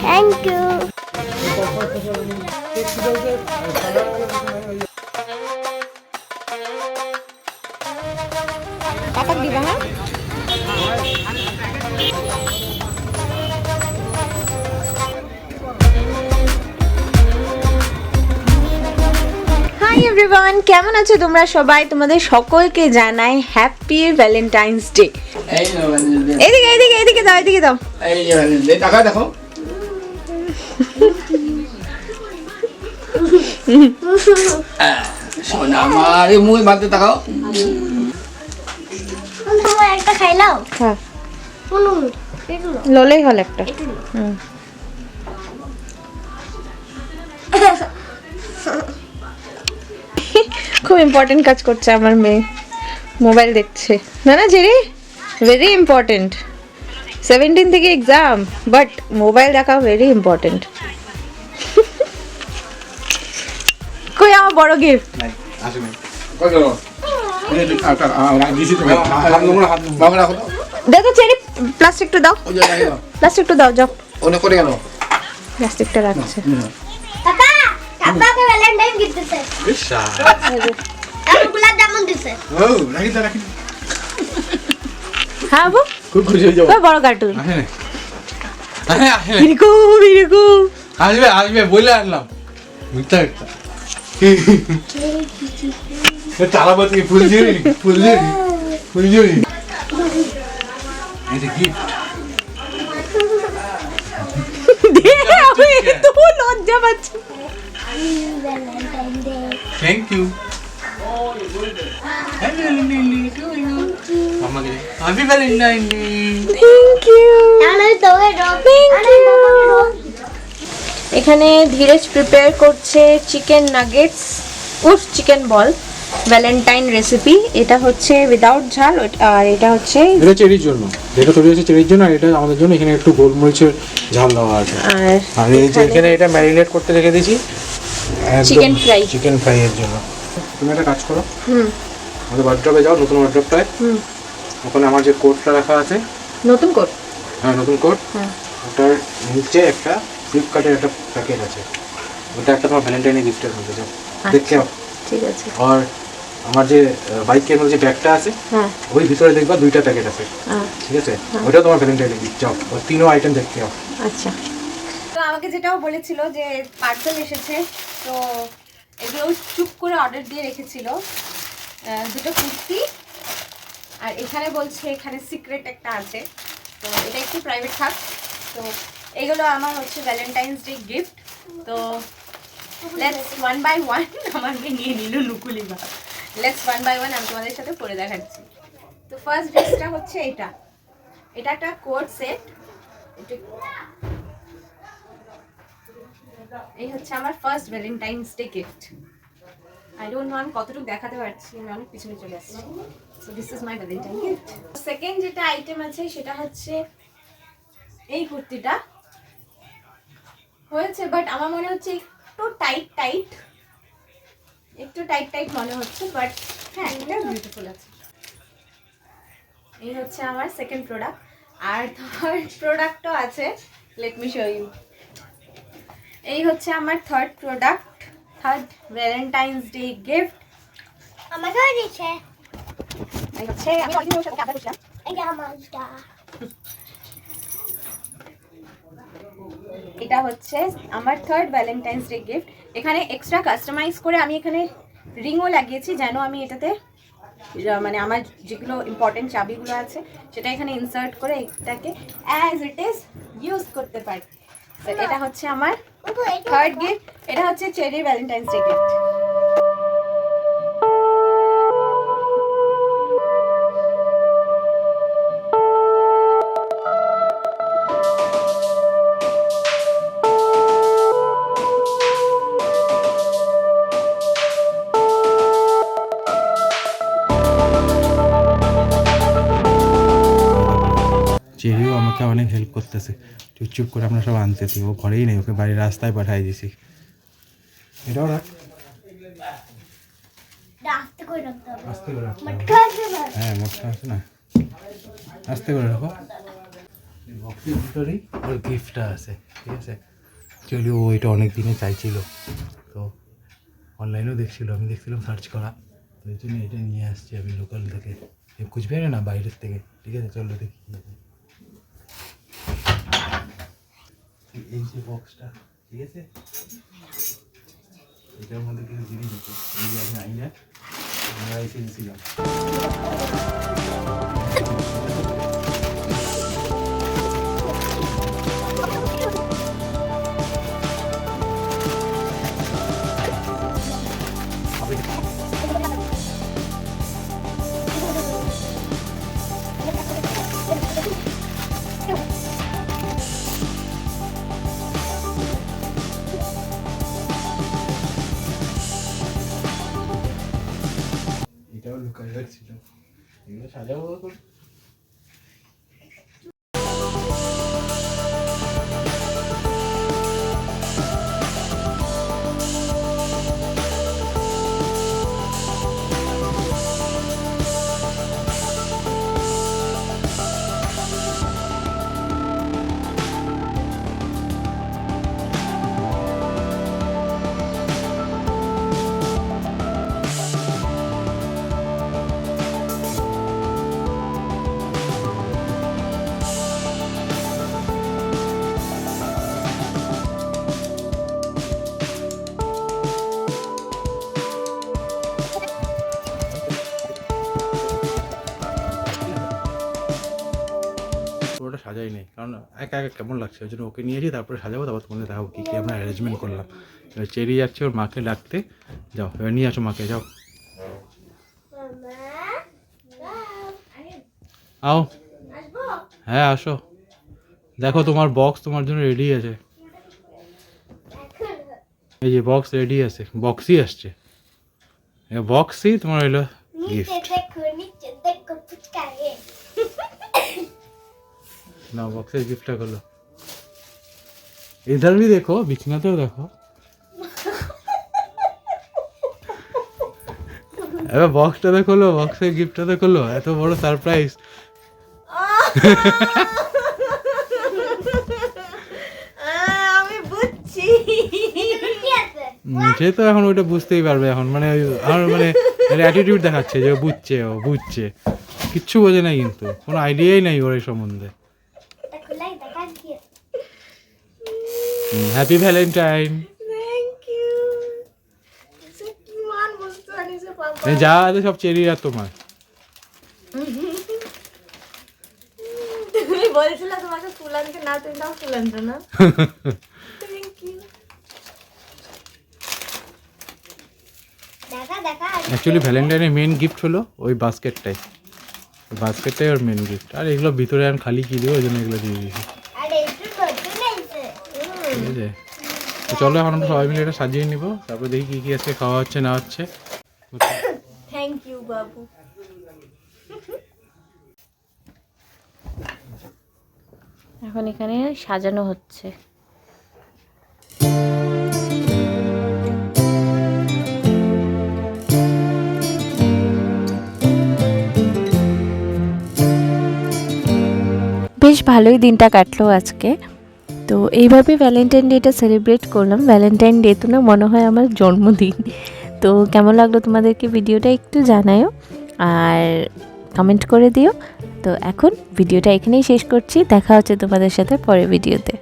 Thank you. কাকাক দিবা হ্যাঁ? Hi everyone, কেমন আছো তোমরা সবাই? তোমাদের সকলকে জানাই হ্যাপি ভ্যালেন্টাইন্স ডে। এদিকে এদিকে এদিকে দাও, এদিকে দাও। এই যে টাকা দেখো। সোনা আমার এই মুখ বাঁধতে তাকাও। একটা খাইলাও। হ্যাঁ ললেই হল একটা। খুব ইম্পর্টেন্ট কাজ করছে আমার মেয়ে, মোবাইল দেখছে। না না জেরি, ভেরি ইম্পর্টেন্ট। 17 থেকে এক্সাম, বাট মোবাইল দেখা ভেরি ইম্পর্টেন্ট। কই আমার বড় গিফট? আসবে কই গেল? এই যে টাকা দিছি তো, হাত নোংরা, হাত নোংরা রাখো তো। দেখো চেরি, প্লাস্টিকটা দাও, ওই যে রাখো দাও, প্লাস্টিকটা দাও, যাও। ওনে করে গেল প্লাস্টিকটা রাখছে। কাকা কাকাকে ভ্যালেন্টাইন গিফট দিছে। ইসা আর গোলাপ জামুন দিছে। ও রাখি দা, রাখি। হ্যাঁ বাবু, খুব খুশি হয়ে যাবো। ওই বড় কার্টুন। হ্যাঁ হ্যাঁ হ্যাঁ, বিরকু বিরকু। আসবে আসবে বলে আনলাম। মিথ্যা মিথ্যা তারাবাতি ফুলঝুরি, ফুলঝুরি, ফুলঝুরি। এটা গিফট। আমি তো লজ্জা পাচ্ছি। Valentine day. Thank you. Happy Valentine day to you. আমাকে happy Valentine day. Thank you. আমি তোকে রব। এখানে ধীরেজ প্রিপেয়ার করছে চিকেন নাগেটস, উফ চিকেন বল, ভ্যালেন্টাইন রেসিপি। এটা হচ্ছে উইদাউট ঝাল, আর এটা হচ্ছে এটা চেরির জন্য, যেটা তৈরি হচ্ছে চেরির জন্য, আর এটা আমাদের জন্য। এখানে একটু গোলমরিচের ঝাল দেওয়া আছে। আর এই যে এখানে এটা ম্যারিনেট করতে রেখে দিয়েছি চিকেন ফ্রাই। চিকেন ফ্রাই এর জন্য। তুমি একটা কাজ করো, আমাদের ওয়ার্ড্রবে যাও, নতুন ওয়ার্ড্রবটায়। ওখানে আমার যে কোটটা রাখা আছে, নতুন কোট। হ্যাঁ নতুন কোট, হ্যাঁ। ওটার নিচে একটা ফ্লিপকার্টের একটা প্যাকেট আছে, ওটা একটা তোমার ভ্যালেন্টাইনের গিফটের মধ্যে যাও, দেখতে পাও। ঠিক আছে। আর আমার যে বাইকের মধ্যে যে ব্যাগটা আছে, হ্যাঁ ওই ভিতরে দেখবা 2টা প্যাকেট আছে, হ্যাঁ, ঠিক আছে? ওইটাও তোমার ভ্যালেন্টাইনের গিফট। যাও, ওই 3ও আইটেম দেখতে পাও। আচ্ছা। তো আমাকে যেটাও বলেছিল যে পার্সেল এসেছে, তো এগুলো চুপ করে অর্ডার দিয়ে রেখেছিল। দুটো কুর্তি, আর এখানে বলছে এখানে সিক্রেট একটা আছে, তো এটা একটু প্রাইভেট থাক। তো এগুলো আমার হচ্ছে ভ্যালেন্টাইন্স ডে গিফট। তো লেটস ওয়ান বাই ওয়ান আমাকে নিয়ে নিল নুকুলিমা। লেটস ওয়ান বাই ওয়ান আমি তোমাদের সাথে পরে দেখাচ্ছি। তো ফার্স্ট ড্রেসটা হচ্ছে এটা, এটা একটা কোট সেট। এই হচ্ছে আমার first Valentine's day gift. I don't know আমি কতটুকু দেখাতে পারছি, আমি অনেক পিছনে চলে আসছি। So this is my Valentine gift. Second যেটা আইটেম আছে সেটা হচ্ছে এই কুর্তিটা। হয়েছে, বাট আমার মনে হচ্ছে একটু টাইট টাইট, একটু টাইট টাইট মনে হচ্ছে, বাট হ্যাঁ এটা বিউটিফুল আছে। এই হচ্ছে আমার সেকেন্ড প্রোডাক্ট। আর থার্ড প্রোডাক্টও আছে, লেট মি শো ইউ। এই হচ্ছে আমার third product, third Valentine's day gift. আমাকেও দিছে। এই হচ্ছে আমি অলরেডি ওর সাথে কথা বলছিলাম। এই যে আমারটা। এটা হচ্ছে আমার থার্ড ভ্যালেন্টাইন্স ডে গিফট। এখানে এক্সট্রা কাস্টমাইজ করে আমি এখানে রিংও লাগিয়েছি, যেন আমি এটাতে মানে আমার যেগুলো ইম্পর্টেন্ট চাবিগুলো আছে সেটা এখানে ইনসার্ট করে এটাকে অ্যাজ ইট ইজ ইউজ করতে পারি। এটা হচ্ছে আমার থার্ড গিফট। এটা হচ্ছে চেরি ভ্যালেন্টাইন্স ডে গিফট। চেরিও আমাকে অনেক হেল্প করতেছে, চুপচুপ করে আমরা সব আনতেছি, ও ঘরেই নেই, ওকে বাড়ির রাস্তায় পাঠিয়ে দিয়েছি। এটাও রাখ, আস্তে করে রাখতে হবে। আস্তে করে রাখতে হবে। মটকা আছে না? হ্যাঁ মোটটা আছে না। আস্তে করে রাখো। বক্সের ভিতরেই ওর গিফটটা আছে, ঠিক আছে। যদিও ও এটা অনেক দিনে চাইছিল, তো অনলাইনেও দেখছিল, আমি দেখছিলাম সার্চ করা, তো এই জন্য এটা নিয়ে আসছি আমি লোকাল থেকে, কুচবিহারে না বাইরের থেকে, ঠিক আছে। চলো দেখি এই যে বক্সটা, ঠিক আছে। এটার মধ্যে কিছু জিনিস আছে, এই যে আমি আইনা আমরা এসে গেছিলাম। এটাও লুকাই রাখছিল, এগুলো সাজাবো করে। পুরোটা সাজাই নেই, কারণ একা একা কেমন লাগছে, ওই জন্য ওকে নিয়েছি, তারপরে সাজাবো, তারপর তোমাদের দেখাবো কী কী আমরা অ্যারেঞ্জমেন্ট করলাম। এবার চেরি যাচ্ছে ওর মাকে ডাকতে, যাও এবার নিয়ে আসো মাকে, যাও আও। হ্যাঁ আসো, দেখো তোমার বক্স তোমার জন্য রেডি আছে, এই যে বক্স রেডি আছে, বক্সই আসছে, বক্সই তোমার হইলো গিফট। দেখো ফুচকারে না বক্সের গিফটটা করলো, इधर भी देखो, बिछनाতেও দেখো। এবার বক্সটা দেখলো, বক্সের গিফটটা দেখলো, এত বড় সারপ্রাইজ। আমি বুঝছি। কি আছে সে তো এখন ওইটা বুঝতেই পারবে এখন, মানে আর মানে অ্যাটিটিউড দেখাচ্ছে যে ও বুঝছে, কিচ্ছু বোঝে না, কিন্তু কোনো আইডিয়াই নাই ওর এই সম্বন্ধে। এটা খুলাই দেখা কি হ্যাপি ভ্যালেন্টাইন। Thank you. সে কি মান বুঝতে পারিস বাবা। যা আছে সব চেরি আর তোমার। তুমি বলেছিলে তোমাকে ফুল আনতে, না তুমি দাও ফুল আনতে না। Thank you. দেখা দেখা অ্যাকচুয়ালি ভ্যালেন্টাইনের মেন গিফট হলো ওই বাস্কেটটাই ওর মেন গিফট, আর এগুলো ভিতরে আমি খালি কি দেবো, ওই জন্য এগুলো দিয়ে দিয়েছি, আরে একটু নতুন আইছে ঠিক আছে। তো চলো এখন আমরা সবাই মিলে এটা সাজিয়ে নিব, তারপর দেখি কী কী আজকে খাওয়া হচ্ছে না হচ্ছে। থ্যাংক ইউ বাবু। এখন এখানে সাজানো হচ্ছে। বেশ ভালোই দিনটা কাটলো আজকে। তো এইভাবে ভ্যালেন্টাইন ডেটা সেলিব্রেট করলাম। ভ্যালেন্টাইন ডে তো না, মনে হয় আমার জন্মদিন। তো কেমন লাগলো তোমাদেরকে ভিডিওটা একটু জানাও আর কমেন্ট করে দিও। তো এখন ভিডিওটা এখানেই শেষ করছি, দেখা হচ্ছে তোমাদের সাথে পরের ভিডিওতে।